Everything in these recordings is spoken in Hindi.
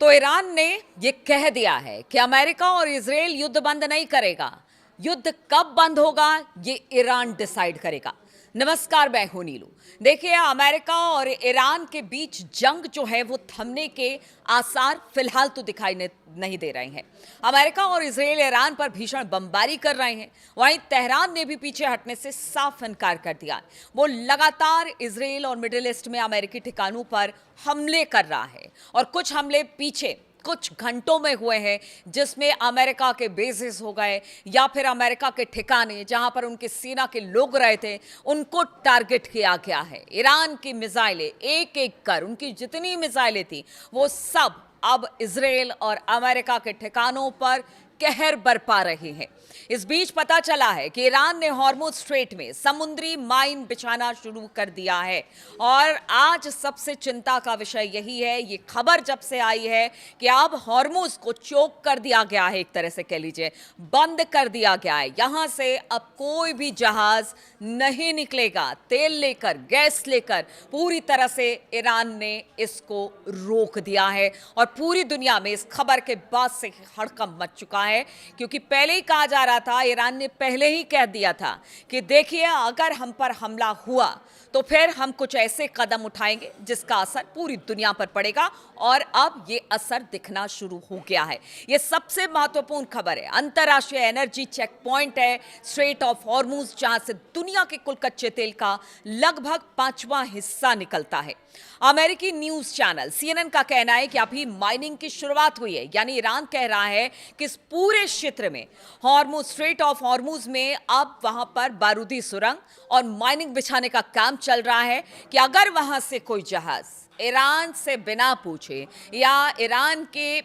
तो ईरान ने ये कह दिया है कि अमेरिका और इजराइल युद्ध बंद नहीं करेगा। युद्ध कब बंद होगा ये ईरान डिसाइड करेगा। नमस्कार, मैं हूं नीलू। देखिए, अमेरिका और ईरान के बीच जंग जो है वो थमने के आसार फिलहाल तो दिखाई नहीं दे रहे हैं। अमेरिका और इजराइल ईरान पर भीषण बमबारी कर रहे हैं। वहीं तेहरान ने भी पीछे हटने से साफ इनकार कर दिया। वो लगातार इजराइल और मिडिल ईस्ट में अमेरिकी ठिकानों पर हमले कर रहा है और कुछ हमले पीछे कुछ घंटों में हुए हैं, जिसमें अमेरिका के बेसेस हो गए या फिर अमेरिका के ठिकाने जहां पर उनके सेना के लोग रहे थे उनको टारगेट किया गया है। ईरान की मिसाइलें एक एक कर, उनकी जितनी मिसाइलें थी वो सब अब इजराइल और अमेरिका के ठिकानों पर कहर बरपा रही हैं। इस बीच पता चला है कि ईरान ने हॉर्मुज स्ट्रेट में समुद्री माइन बिछाना शुरू कर दिया है और आज सबसे चिंता का विषय यही है। ये खबर जब से आई है कि अब हॉर्मुज को चोक कर दिया गया है, एक तरह से कह लीजिए बंद कर दिया गया है। यहां से अब कोई भी जहाज नहीं निकलेगा तेल लेकर, गैस लेकर। पूरी तरह से ईरान ने इसको रोक दिया है और पूरी दुनिया में इस खबर के बाद से हड़कंप मच चुका है, क्योंकि पहले ही कहा जा रहा था, ईरान ने पहले ही कह दिया था कि देखिए, अगर हम पर हमला हुआ तो फिर हम कुछ ऐसे कदम उठाएंगे जिसका असर पूरी दुनिया पर पड़ेगा। और अब ये असर दिखना शुरू हो गया है। ये सबसे महत्वपूर्ण खबर है। अंतर्राष्ट्रीय एनर्जी चेक पॉइंट है स्ट्रेट ऑफ हॉर्मुज, जहां से दुनिया के कुल कच्चे तेल का लगभग 5वां हिस्सा निकलता है। अमेरिकी न्यूज चैनल CNN का कहना है कि अभी माइनिंग की शुरुआत हुई है। यानी ईरान कह रहा है कि इस पूरे क्षेत्र में हॉर्मुज, स्ट्रेट ऑफ हॉर्मुज में अब वहां पर बारूदी सुरंग और माइनिंग बिछाने का काम चल रहा है कि अगर वहां से कोई जहाज ईरान से बिना पूछे या ईरान के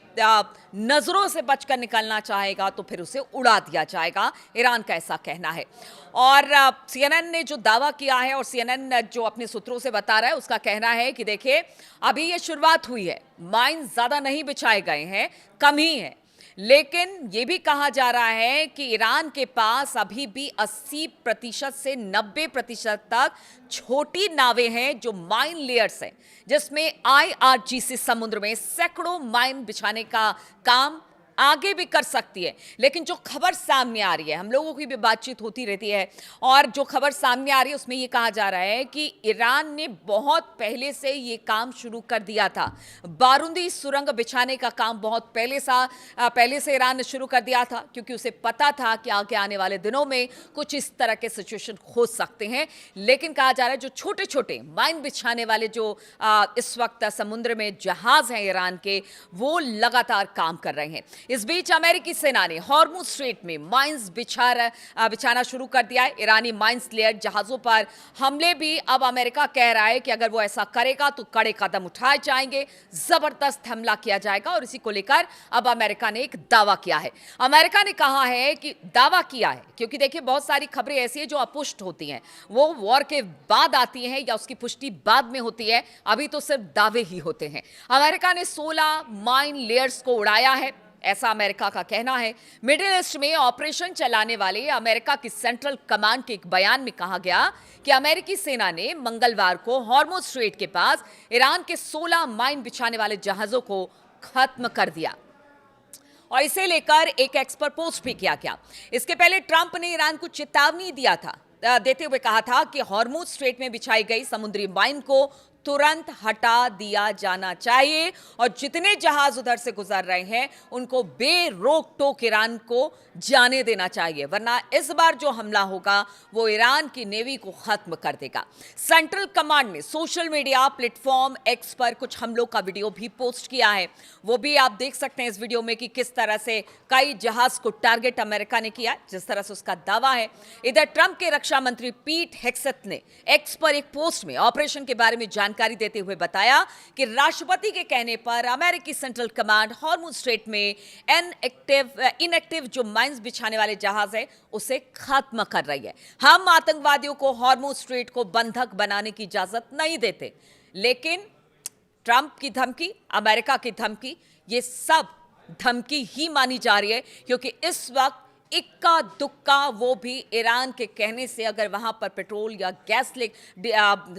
नजरों से बचकर निकलना चाहेगा तो फिर उसे उड़ा दिया जाएगा। ईरान का ऐसा कहना है। और CNN ने जो दावा किया है और CNN जो अपने सूत्रों से बता रहा है उसका कहना है कि देखिए, अभी ये शुरुआत हुई है, माइन ज्यादा नहीं बिछाए गए हैं, कम ही है। लेकिन यह भी कहा जा रहा है कि ईरान के पास अभी भी 80% से 90% तक छोटी नावें हैं जो माइन लेयर्स हैं, जिसमें IRGC समुद्र में सैकड़ों माइन बिछाने का काम आगे भी कर सकती है। लेकिन जो खबर सामने आ रही है, हम लोगों की भी बातचीत होती रहती है, और जो खबर सामने आ रही है उसमें ये कहा जा रहा है कि ईरान ने बहुत पहले से ये काम शुरू कर दिया था। बारूदी सुरंग बिछाने का काम बहुत पहले से ईरान ने शुरू कर दिया था, क्योंकि उसे पता था कि आगे आने वाले दिनों में कुछ इस तरह के सिचुएशन हो सकते हैं। लेकिन कहा जा रहा है जो छोटे छोटे माइन बिछाने वाले जो इस वक्त समुद्र में जहाज हैं ईरान के, वो लगातार काम कर रहे हैं। इस बीच अमेरिकी सेना ने हॉर्मुज स्ट्रेट में माइंस बिछाना शुरू कर दिया है। ईरानी माइंस लेयर जहाजों पर हमले भी अब अमेरिका कह रहा है कि अगर वो ऐसा करेगा तो कड़े कदम उठाए जाएंगे, जबरदस्त हमला किया जाएगा। और इसी को लेकर अब अमेरिका ने एक दावा किया है। अमेरिका ने कहा है कि दावा किया है, क्योंकि देखिए बहुत सारी खबरें ऐसी हैं जो अपुष्ट होती हैं, वो वॉर के बाद आती हैं या उसकी पुष्टि बाद में होती है, अभी तो सिर्फ दावे ही होते हैं। अमेरिका ने 16 माइन लेयर्स को उड़ाया है, ऐसा अमेरिका का कहना है। मिडिल ईस्ट में ऑपरेशन चलाने वाले अमेरिका की सेंट्रल कमांड के एक बयान में कहा गया कि अमेरिकी सेना ने मंगलवार को हॉर्मुज स्ट्रेट के पास ईरान के 16 माइन बिछाने वाले जहाजों को खत्म कर दिया और इसे लेकर एक एक्सपर्ट पोस्ट भी किया गया। इसके पहले ट्रंप ने ईरान को चेतावनी देते हुए कहा था कि हॉर्मुज स्ट्रेट में बिछाई गई समुद्री माइन को तुरंत हटा दिया जाना चाहिए और जितने जहाज उधर से गुजर रहे हैं उनको बेरोक टोक ईरान को जाने देना चाहिए, वरना इस बार जो हमला होगा वो ईरान की नेवी को खत्म कर देगा। सेंट्रल कमांड ने सोशल मीडिया प्लेटफॉर्म एक्स पर कुछ हमलों का वीडियो भी पोस्ट किया है। वो भी आप देख सकते हैं इस वीडियो में कि किस तरह से कई जहाज को टारगेट अमेरिका ने किया, जिस तरह से उसका दावा है। इधर ट्रंप के रक्षा मंत्री पीट हेग्सेथ ने एक्स पर एक पोस्ट में ऑपरेशन के बारे में जानकारी देते हुए बताया कि राष्ट्रपति के कहने पर अमेरिकी सेंट्रल कमांड हॉर्मुज स्ट्रेट में इनएक्टिव जो माइंस बिछाने वाले जहाज है उसे खत्म कर रही है। हम आतंकवादियों को हॉर्मुज स्ट्रेट को बंधक बनाने की इजाजत नहीं देते। लेकिन ट्रंप की धमकी, अमेरिका की धमकी, ये सब धमकी ही मानी जा रही है, क्योंकि इस वक्त इक्का दुक्का, वो भी ईरान के कहने से, अगर वहां पर पेट्रोल या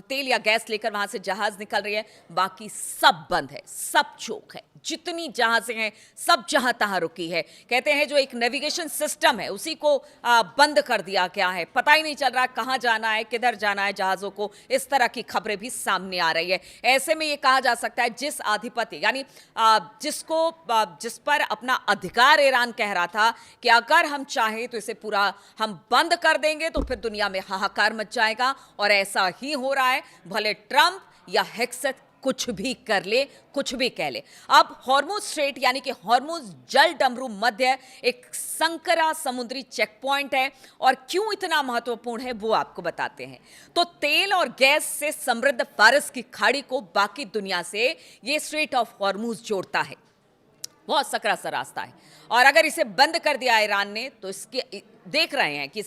तेल या गैस लेकर वहां से जहाज निकल रही है, बाकी सब बंद है, सब चोक है। जितनी जहाजें हैं सब जहां तहां रुकी है। कहते हैं जो एक नेविगेशन सिस्टम है उसी को बंद कर दिया गया है, पता ही नहीं चल रहा कहां जाना है, किधर जाना है जहाजों को। इस तरह की खबरें भी सामने आ रही है। ऐसे में ये कहा जा सकता है जिस आधिपत्य यानी जिस पर अपना अधिकार ईरान कह रहा था कि अगर हम चाहें तो इसे पूरा हम बंद कर देंगे तो फिर दुनिया में हाहाकार मच जाएगा, और ऐसा ही हो रहा है। भले ट्रंप या हेक्सेट कुछ भी कर ले, कुछ भी कह ले। अब हॉर्मुज स्ट्रेट यानी कि हॉर्मुज जल डमरू मध्य एक संकरा समुद्री चेक पॉइंट है, और क्यों इतना महत्वपूर्ण है वो आपको बताते हैं। तो तेल और गैस से समृद्ध फारस की खाड़ी को बाकी दुनिया से ये स्ट्रेट ऑफ हॉर्मुज जोड़ता है। बहुत सकरा सा रास्ता है, और अगर इसे बंद कर दिया ईरान ने तो इसके देख रहे हैं कि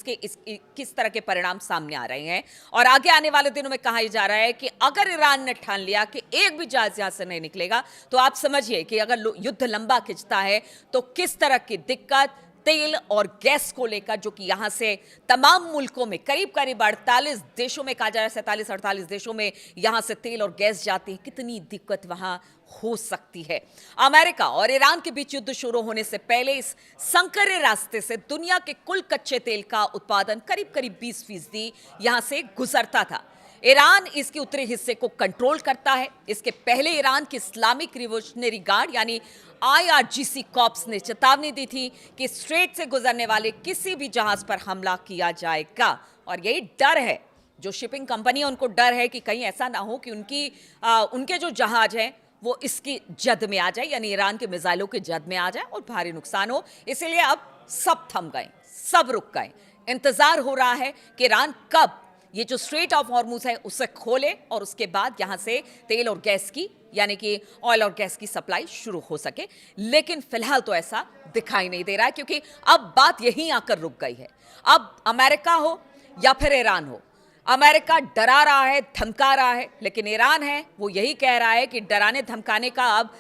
किस तरह के परिणाम सामने आ रहे हैं। और आगे आने वाले दिनों में कहा जा रहा है कि अगर ईरान ने ठान लिया कि एक भी जहाज यहां से नहीं निकलेगा, तो आप समझिए कि अगर युद्ध लंबा खिंचता है तो किस तरह की दिक्कत तेल और गैस को लेकर, जो कि यहां से तमाम मुल्कों में करीब करीब 48 देशों में, कहा जा रहा है 47-48 देशों में यहां से तेल और गैस जाती है, कितनी दिक्कत वहां हो सकती है। अमेरिका और ईरान के बीच युद्ध शुरू होने से पहले इस संकरे रास्ते से दुनिया के कुल कच्चे तेल का उत्पादन करीब करीब 20% यहां से गुजरता था। ईरान इसके उत्तरी हिस्से को कंट्रोल करता है। इसके पहले ईरान की इस्लामिक रिवोल्यूशनरी गार्ड यानी IRGC कॉर्प्स ने चेतावनी दी थी कि स्ट्रेट से गुजरने वाले किसी भी जहाज पर हमला किया जाएगा, और यही डर है जो शिपिंग कंपनी है, उनको डर है कि कहीं ऐसा ना हो कि उनके जो जहाज हैं वो इसकी जद में आ जाए, यानी ईरान के मिसाइलों के जद में आ जाए और भारी नुकसान हो। इसीलिए अब सब थम गए, सब रुक गए। इंतजार हो रहा है कि ईरान कब ये जो स्ट्रेट ऑफ हॉर्मुज है उसे खोले और उसके बाद यहां से तेल और गैस की यानी कि ऑयल और गैस की सप्लाई शुरू हो सके। लेकिन फिलहाल तो ऐसा दिखाई नहीं दे रहा है, क्योंकि अब बात यहीं आकर रुक गई है। अब अमेरिका हो या फिर ईरान हो, अमेरिका डरा रहा है, धमका रहा है, लेकिन ईरान है वो यही कह रहा है कि डराने धमकाने का अब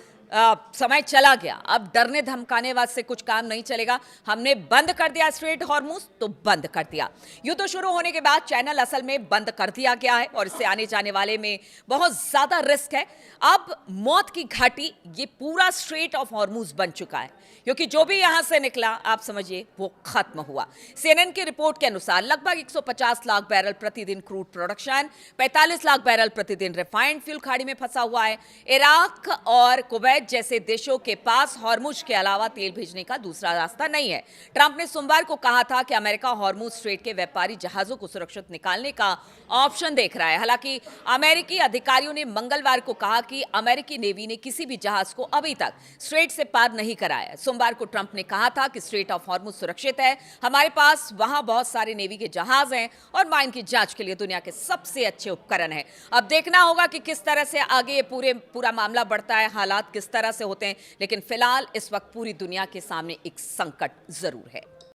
समय चला गया। अब डरने धमकाने वाले से कुछ काम नहीं चलेगा। हमने बंद कर दिया स्ट्रेट हॉर्मुज तो बंद कर दिया। युद्ध शुरू होने के बाद चैनल असल में बंद कर दिया गया है, और इससे आने जाने वाले में बहुत ज्यादा रिस्क है। अब मौत की घाटी ये पूरा स्ट्रेट ऑफ हॉर्मुज बन चुका है, क्योंकि जो भी यहां से निकला आप समझिए वो खत्म हुआ। CNN की रिपोर्ट के अनुसार लगभग 150 लाख बैरल प्रतिदिन क्रूड प्रोडक्शन, 45 लाख बैरल प्रतिदिन रिफाइंड फ्यूल खाड़ी में फंसा हुआ है। इराक और कुवैत जैसे देशों के पास हॉर्मुज के अलावा तेल भेजने का दूसरा रास्ता नहीं है। ट्रंप ने सोमवार को कहा था कि अमेरिका हॉर्मुज स्ट्रेट के व्यापारी जहाजों को सुरक्षित निकालने का ऑप्शन देख रहा है। हालांकि अमेरिकी अधिकारियों ने मंगलवार को कहा कि अमेरिकी नेवी ने किसी भी जहाज को अभी तक स्ट्रेट से पार नहीं कराया। सोमवार को ट्रंप ने कहा था कि स्ट्रेट ऑफ हॉर्मुज सुरक्षित है, हमारे पास वहां बहुत सारे नेवी के जहाज हैं और माइन की जांच के लिए दुनिया के सबसे अच्छे उपकरण हैं। अब देखना होगा कि किस तरह से आगे ये पूरा मामला बढ़ता है, हालात किस तरह से होते हैं। लेकिन फिलहाल इस वक्त पूरी दुनिया के सामने एक संकट जरूर है।